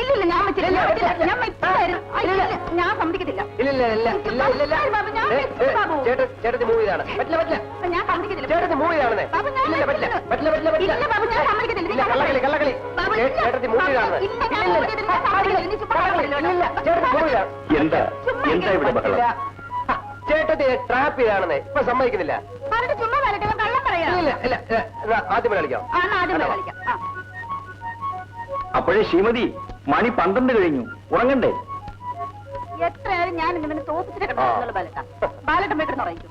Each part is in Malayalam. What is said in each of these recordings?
ഇല്ലില്ല, ഞാൻ വെച്ചില്ല, ഞാൻ സമ്മതിക്കത്തില്ല. ചേട്ടത്തി മൂവ് ചെയ്താണ്. പറ്റില്ല പറ്റില്ല, ഞാൻ സമ്മതിക്കത്തില്ല. ചേട്ടത്തി മൂവ് ചെയ്താണെന്നേ. പറ്റില്ല പറ്റില്ല പറ്റില്ല പറ്റില്ല പറ്റില്ല. ഞാൻ സമ്മതിക്കത്തില്ല. കള്ളകളി കള്ളകളി. ചേട്ടത്തി മൂവ് ചെയ്താണെന്ന്. എന്താ എന്താ ഇവിടെ ബഹളം? ചേട്ടത്തി ട്രാപ്പ് ചെയ്താണെന്നേ. ഇപ്പൊ സമ്മതിക്കുന്നില്ല. ചുമ്മാ കള്ളം പറയാം. ഇല്ല ഇല്ല, ആദ്യമേ കളിക്കാം. ആദ്യമേ കളിക്കാം. അപ്പോഴേ ശ്രീമതി, മണി 12 കഴിഞ്ഞു, ഉറങ്ങണ്ടേ? എത്രയായാലും ഞാൻ ഇങ്ങനെ തോപ്പിച്ചിട്ട് കിടന്നുള്ള ബാലട്ട. ബാലട്ടം കിടന്ന് ഉറങ്ങിക്കും.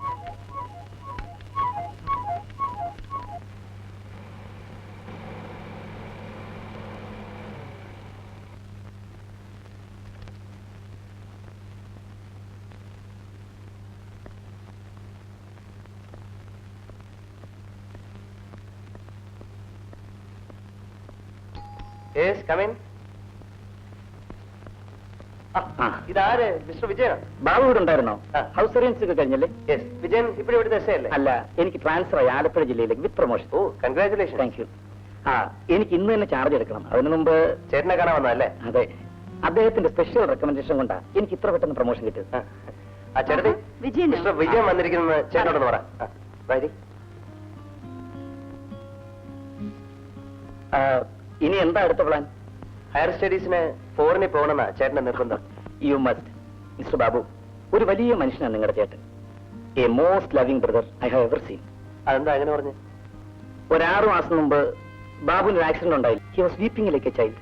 ഇതാര്? മിസ്റ്റർ വിജയൻ. ബാബു ഇവിടെ ഉണ്ടായിരുന്നോ? ഹൗസ് അറേഞ്ച് ഒക്കെ കഴിഞ്ഞല്ലേ? വിജയൻ ഇപ്പോൾ ഇവിടുത്തെ എസ്ഐ അല്ല, എനിക്ക് ട്രാൻസ്ഫർ ആയി ആലപ്പുഴ ജില്ലയിലേക്ക് വിത്ത് പ്രൊമോഷൻ. ഓ, കൺഗ്രാറ്റുലേഷൻ. Thank you. എനിക്ക് ഇന്ന് തന്നെ ചാർജ് എടുക്കണം. അതിനു മുമ്പ് ചേട്ടനെ കാണാൻ വന്നല്ലേ? അതെ, അദ്ദേഹത്തിന്റെ സ്പെഷ്യൽ റെക്കമെൻഡേഷൻ കൊണ്ടാ എനിക്ക് ഇത്ര പെട്ടെന്ന് പ്രൊമോഷൻ കിട്ടിയത്. ചേട്ടത്തി, മിസ്റ്റർ വിജയൻ വന്നിരിക്കുന്ന ചേട്ടനോടൊന്ന് പറ. ഇനി എന്താ അടുത്ത പ്ലാൻ? ഹയർ സ്റ്റഡീസിന് ഫോറിനിൽ പോകണമെന്നാ ചേട്ടന്റെ നിർബന്ധം. You must. മിസ്റ്റർ ബാബു, ഒരു വലിയ മനുഷ്യനാണ് നിങ്ങളുടെ ചേട്ടൻ. A most loving brother I have ever seen. അതെന്താ അങ്ങനെ പറഞ്ഞു? ഒരു 6 മാസം മുമ്പ് ബാബുവിന് ഒരു ആക്സിഡന്റ് ഉണ്ടായി. He was weeping like A child.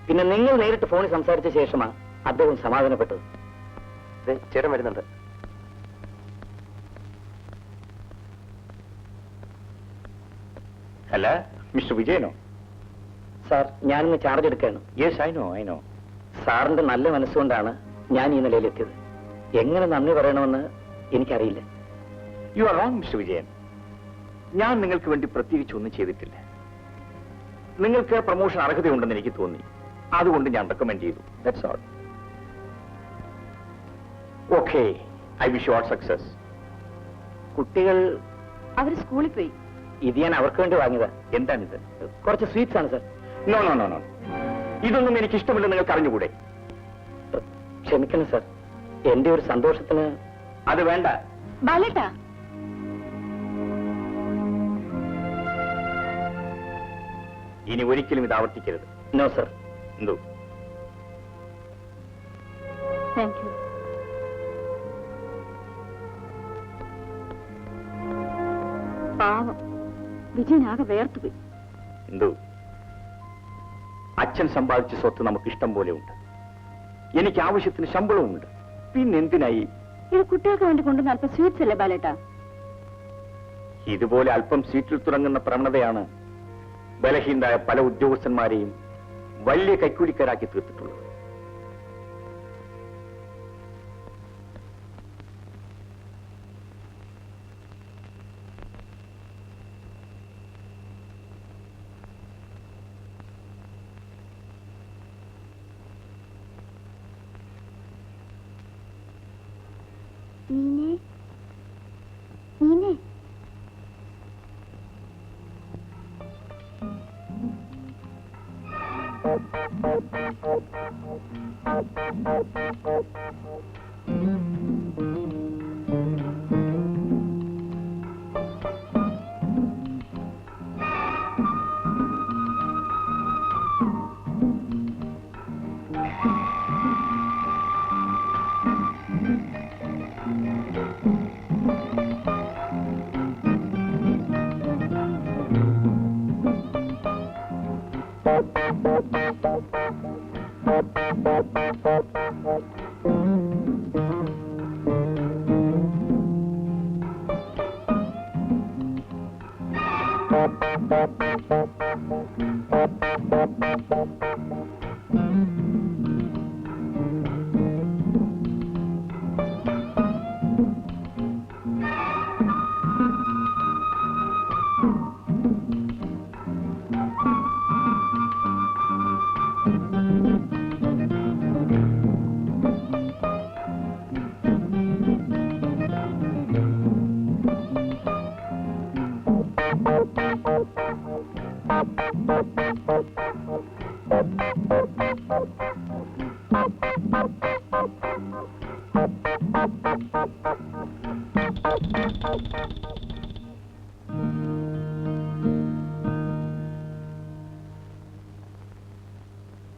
പിന്നെ നിങ്ങൾ നേരിട്ട് ഫോണിൽ സംസാരിച്ച ശേഷമാണ് അദ്ദേഹം സമാധാനപ്പെട്ടത്. ചേട്ടൻ വരുന്നുണ്ട്. അല്ല, മിസ്റ്റർ വിജയനോ? സാർ, ഞാനിന്ന് ചാർജ് എടുക്കുകയാണ്. Yes, I know. സാറിന്റെ നല്ല മനസ്സുകൊണ്ടാണ് ഞാൻ ഈ നിലയിലെത്തിയത്. എങ്ങനെ നന്ദി പറയണമെന്ന് എനിക്കറിയില്ല. You are wrong mister Vijayan. ഞാൻ നിങ്ങൾക്ക് വേണ്ടി പ്രത്യേകിച്ച് ഒന്നും ചെയ്തിട്ടില്ല. നിങ്ങൾക്ക് പ്രൊമോഷൻ അർഹതയുണ്ടെന്ന് എനിക്ക് തോന്നി, അതുകൊണ്ട് ഞാൻ റെക്കമെൻഡ് ചെയ്തു. That's all. Okay, I wish you all success. കുട്ടികൾ അവർ സ്കൂളിൽ പോയി. ഇത് ഞാൻ അവർക്ക് വേണ്ടി വാങ്ങിയതാ. എന്താണിത്? കുറച്ച് സ്വീറ്റ്സ് ആണ് sir. No no no no, ഇതൊന്നും എനിക്ക് ഇഷ്ടമില്ലെന്ന് നിങ്ങൾക്ക് അറിഞ്ഞുകൂടെ? ക്ഷമിക്കണം സാർ, എന്റെ ഒരു സന്തോഷത്തിന്. അത് വേണ്ട. ബാലേട്ടാ, ഇനി ഒരിക്കലും ഇത് ആവർത്തിക്കരുത്. No sir. എന്തോ? Thank you. പാവം വിജയനാകെ വേർത്തുപോയി. എന്തോ? അച്ഛൻ സമ്പാദിച്ച സ്വത്ത് നമുക്ക് ഇഷ്ടം പോലെ ഉണ്ട്. എനിക്ക് ആവശ്യത്തിന് ശമ്പളവും ഉണ്ട്. പിന്നെന്തിനായി? ഇത് കുട്ടികൾക്ക് വേണ്ടി കൊണ്ടുവന്ന അല്പം സ്വീറ്റ്സ് അല്ലേ ബാലേട്ടാ? ഇതുപോലെ അല്പം സീറ്റിൽ തുടങ്ങുന്ന പ്രവണതയാണ് ബലഹീനരായ പല ഉദ്യോഗസ്ഥന്മാരെയും വലിയ കൈക്കൂലിക്കാരാക്കി തീർത്തിട്ടുള്ളത്.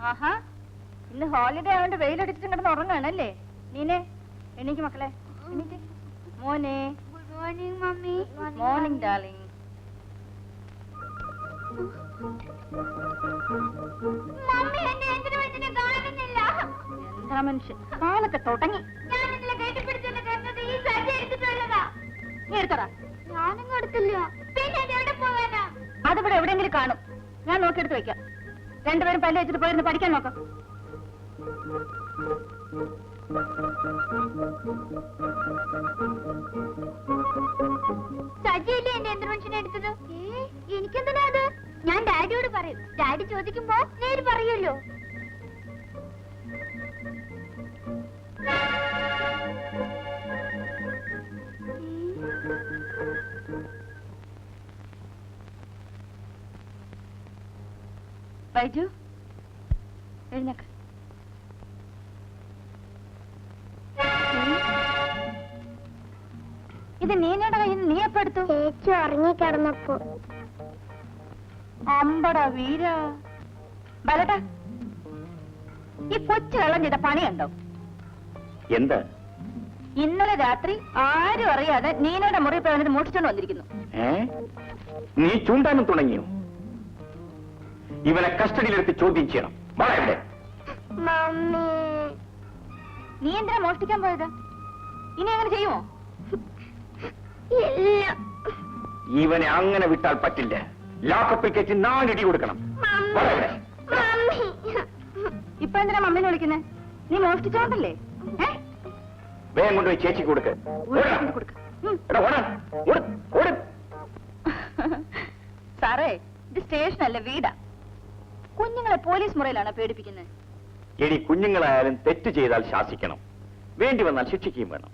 ആഹാ, ഇന്ന് ഹോളിഡേ ആയതുകൊണ്ട് വെയിലടിച്ചിട്ട് കിടന്ന് ഉറങ്ങാണല്ലേ? നീനെ എണീക്ക് മക്കളെ, എണീക്ക്. മോനെ. Good morning mummy. Morning darling. Mummy എന്നെ എന്തിനു എന്തിനെ കാണുന്നില്ല? എന്താ മനുഷ്യൻ, കാലൊക്കെ തുടങ്ങി. ഞാൻ ഇന്നലെ കെട്ടിപ്പിടിച്ചെന്ന് കരുതുന്നത് ഈ സജ്ജ എടുത്തിട്ടുള്ളതാ. നീ എടുത്തടാ. ഞാനങ്ങ് എടുത്തില്ല. പിന്നെ അത് എവിടെ പോകാനാ? അതിവിടെ എവിടെയെങ്കിലും കാണും. ഞാൻ നോക്കിയെടുത്ത് വെക്കാം. രണ്ടുപേരും പല്ല് വെച്ചിട്ട് പോയിരുന്ന് പഠിക്കാൻ നോക്കാം. സജ്ജയല്ലേ എന്റെ യന്ത്രമനുഷ്യനെ എടുത്തത്? എനിക്കെന്തിനാ അത്? ഞാൻ ഡാഡിയോട് പറയും. ഡാഡി ചോദിക്കുമ്പോ നേര് പറയുമല്ലോ. ബൈജു, എഴുന്നേക്ക്. ഇത് നീനയുടെ കയ്യിൽ നിന്ന് നീ എപ്പോ എടുത്തു? ചേച്ചി ഉറങ്ങിക്കിടന്നപ്പോ. അമ്പടാ വീര. ബലട്ടാ, ഈ കൊച്ചു വെള്ളം ചെയ്ത പണിയുണ്ടോ? എന്താ? ഇന്നലെ രാത്രി ആരും അറിയാതെ നീനയുടെ മുറി പോയത് മോഷിച്ചോണ്ട് വന്നിരിക്കുന്നു. നീ ചൂണ്ടാനും തുടങ്ങിയോ? ഇവനെ കസ്റ്റഡിയിലെടുത്ത് ചോദ്യം ചെയ്യണം. വളരെ മമ്മി, നീ എന്തിനാ മോഷ്ടിക്കാൻ പോയത്? ഇനി അങ്ങനെ ചെയ്യുമോ? ഇല്ല. ഇവനെ അങ്ങനെ വിട്ടാൽ പറ്റില്ല. ലോക്കപ്പിൽ കയറ്റി 4 ഇടി കൊടുക്കണം. വളരെ മമ്മി. ഇപ്പൊ എന്തിനാ മമ്മീനെ വിളിക്കുന്നേ? നീ മോഷ്ടിച്ചോണ്ടല്ലേ? വേഗം കൊണ്ടുപോയി ചേച്ചിക്ക് കൊടുക്ക്. സാറേ, ഇത് സ്റ്റേഷനല്ല, വീടാ. കുഞ്ഞുങ്ങളെ പോലീസ് മുറിയിലാണ് പേടിപ്പിക്കുന്നത്. ഇനി കുഞ്ഞുങ്ങളായാലും തെറ്റ് ചെയ്താൽ ശാസിക്കണം, വേണ്ടി വന്നാൽ ശിക്ഷിക്കുകയും വേണം.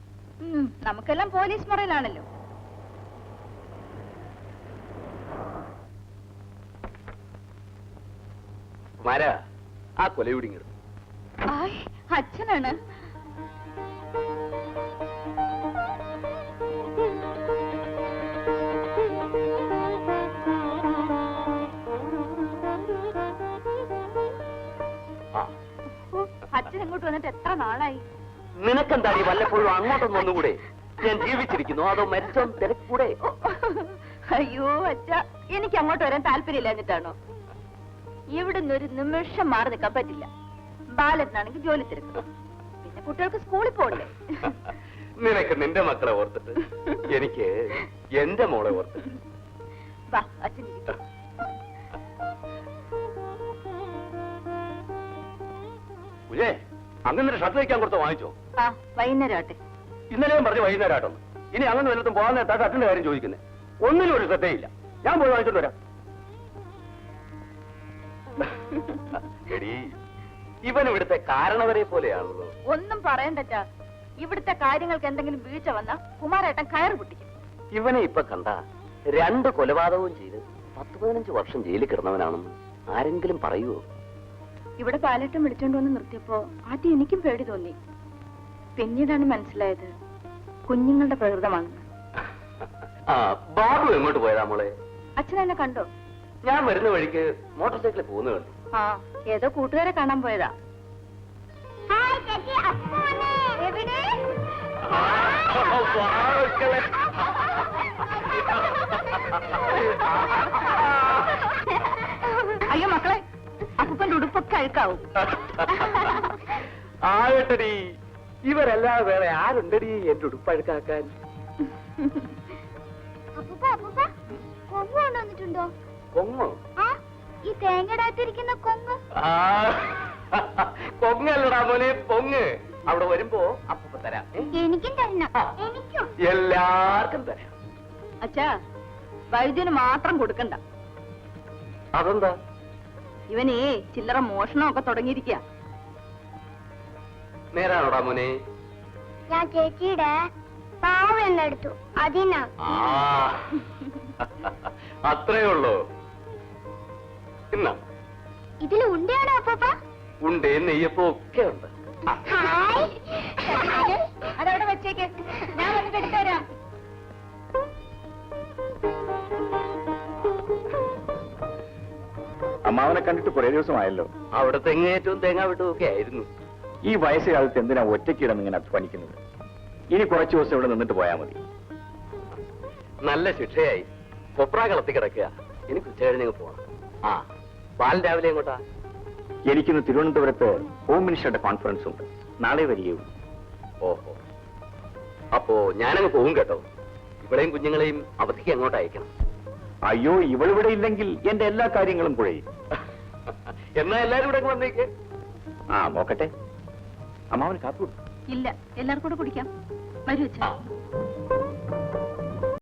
നമുക്കെല്ലാം പോലീസ് മുറിയിലാണല്ലോ. ആ കൊലയുടിങ്ങ അച്ഛനാണ്. അച്ഛൻ ഇങ്ങോട്ട് വന്നിട്ട് എത്ര നാളായി? നിനക്കെന്താടി വല്ലപ്പോഴും അങ്ങോട്ടൊന്നും ഒന്നുകൂടെ? ഞാൻ ജീവിച്ചിരിക്കുന്നു അതോ മരിച്ചോ തിരക്കൂടെ? അയ്യോ അച്ഛ, എനിക്ക് അങ്ങോട്ട് വരാൻ താല്പര്യമില്ല എന്നിട്ടാണോ? ഇവിടുന്ന് ഒരു നിമിഷം മാറി നിൽക്കാൻ പറ്റില്ല. ബാലനാണെങ്കിൽ ജോലി തിരക്കും, പിന്നെ കുട്ടികൾക്ക് സ്കൂളിൽ പോകണ്ടേ. നിനക്ക് നിന്റെ മക്കളെ ഓർത്തിട്ട് എനിക്ക് എന്റെ മോളെ ഓർത്തിട്ട്. വാ അച്ഛൻ ഇരിക്ക്. ഉജേ, അങ്ങനെ ഷർട്ട് വയ്ക്കാൻ കൊടുത്ത് വാങ്ങിച്ചോ? ആ, വൈകുന്നേരം ആട്ടെ. ഇന്നലെയും പറഞ്ഞു വൈകുന്നേരം ആട്ടൊന്ന്. ഇനി അങ്ങനെ വല്ലതും പോകാൻ നേരത്താ ഷർട്ടിന്റെ കാര്യം ചോദിക്കുന്നത്. ഒന്നിനും ഒരു ശ്രദ്ധയില്ല. ഞാൻ പോയി വാങ്ങിച്ചോണ്ട് വരാം. എടീ, ഇവൻ ഇവിടുത്തെ കാരണവരെ പോലെയാണല്ലോ. ഒന്നും പറയണ്ടച്ചാ. ഇവിടുത്തെ കാര്യങ്ങൾക്ക് എന്തെങ്കിലും വീഴ്ച വന്നാ കുമാരേട്ടൻ കയറ് പൊട്ടിക്കും. ഇവനെ ഇപ്പൊ കണ്ട 2 കൊലപാതകവും ചെയ്ത് 10-15 വർഷം ജയിലിൽ കിടന്നവനാണെന്ന് ആരെങ്കിലും പറയുവോ? ഇവിടെ പാലേട്ടം വിളിച്ചോണ്ട് വന്ന് നിർത്തിയപ്പോ ആദ്യം എനിക്കും പേടി തോന്നി. പിന്നീടാണ് മനസ്സിലായത് കുഞ്ഞുങ്ങളുടെ പ്രകൃതമാണെന്ന്. ആ, ബാബു എങ്ങോട്ട് പോയതാ മോളെ? അച്ഛൻ എന്നെ കണ്ടോ? ഞാൻ വരുന്ന വഴിക്ക് മോട്ടോർ സൈക്കിളിൽ പോകുന്ന കണ്ടു. ആ, ഏതോ കൂട്ടുകാരെ കാണാൻ പോയതാ. ഹായ് ചേച്ചി, അപ്പു വന്നേ. എവിടെ? അയ്യോ മക്കളെ, അപ്പൂപ്പന്റെ ഉടുപ്പൊക്കെ അഴുക്കാവും. ആകട്ടടി, ഇവരല്ലാതെ വേറെ ആരുണ്ടടി എന്റെ ഉടുപ്പഴുക്കാക്കാൻ? അപ്പൂപ്പ, അപ്പൂപ്പ, കൊമ്പ് കൊണ്ടുവന്നിട്ടുണ്ടോ? കൊങ്ങോ? ആ, ഈ തേങ്ങടാത്തിരിക്കുന്ന കൊമ്പ്. കൊങ്ങല്ലടാ മോനെ, പൊങ്ങ്. അവിടെ വരുമ്പോ അപ്പൂപ്പ തരാം. എനിക്കും തരണം. എനിക്കും. എല്ലാവർക്കും തരാം. അച്ഛാ, വൈദ്യന് മാത്രം കൊടുക്കണ്ട. അതെന്താ? ഇവനേ ചില്ലറ മോഷണമൊക്കെ തുടങ്ങിയിരിക്കുക. നേരാണോടാ മോനെ? ഞാൻ ചേച്ചിയുടെ പാവം എന്നെടുത്തു, അതിനാ. അത്രേ ഉള്ളൂ. ഇന്നാ ഇതിൽ ഉണ്ടയാണോ അപ്പൂപ്പ? ഉണ്ടേ നെയ്യപ്പോ ഒക്കെ ഉണ്ട്. അതവിടെ വെച്ചേക്ക്, ഞാൻ വന്നിട്ട് എടുത്തുതരാം. അമ്മാവനെ കണ്ടിട്ട് കുറെ ദിവസമായല്ലോ. അവിടെ തെങ്ങേറ്റവും തേങ്ങ വിട്ടവും ഒക്കെ ആയിരുന്നു. ഈ വയസ്സുകാലത്ത് എന്തിനാ ഒറ്റയ്ക്കിടന്ന് ഇങ്ങനെ അധ്വാനിക്കുന്നത്? ഇനി കുറച്ചു ദിവസം ഇവിടെ നിന്നിട്ട് പോയാൽ മതി. നല്ല ശിക്ഷയായി. കൊപ്ര കളത്തി കിടക്കുക. എനിക്ക് ഉച്ച കഴിഞ്ഞ് പോണം. ആ, ബാലൻ രാവിലെ എങ്ങോട്ടാ? എനിക്കിന്ന് തിരുവനന്തപുരത്ത് ഹോം മിനിസ്റ്ററുടെ കോൺഫറൻസ് ഉണ്ട്. നാളെ വരികയുള്ളൂ. ഓഹോ, അപ്പോ ഞാനങ്ങ് പോകും കേട്ടോ. ഇവിടെയും കുഞ്ഞുങ്ങളെയും അവധിക്ക് അങ്ങോട്ട് അയക്കണം. അയ്യോ, ഇവളിവിടെ ഇല്ലെങ്കിൽ എന്റെ എല്ലാ കാര്യങ്ങളും കുഴയും. എന്നാ എല്ലാരും ഇവിടെ വന്നേക്ക്. ആ, നോക്കട്ടെ. അമ്മാവന് കാപ്പി കൊടുത്തു. ഇല്ല, എല്ലാവർക്കും കൂടെ കുടിക്കാം. വരൂ അച്ഛാ. ആ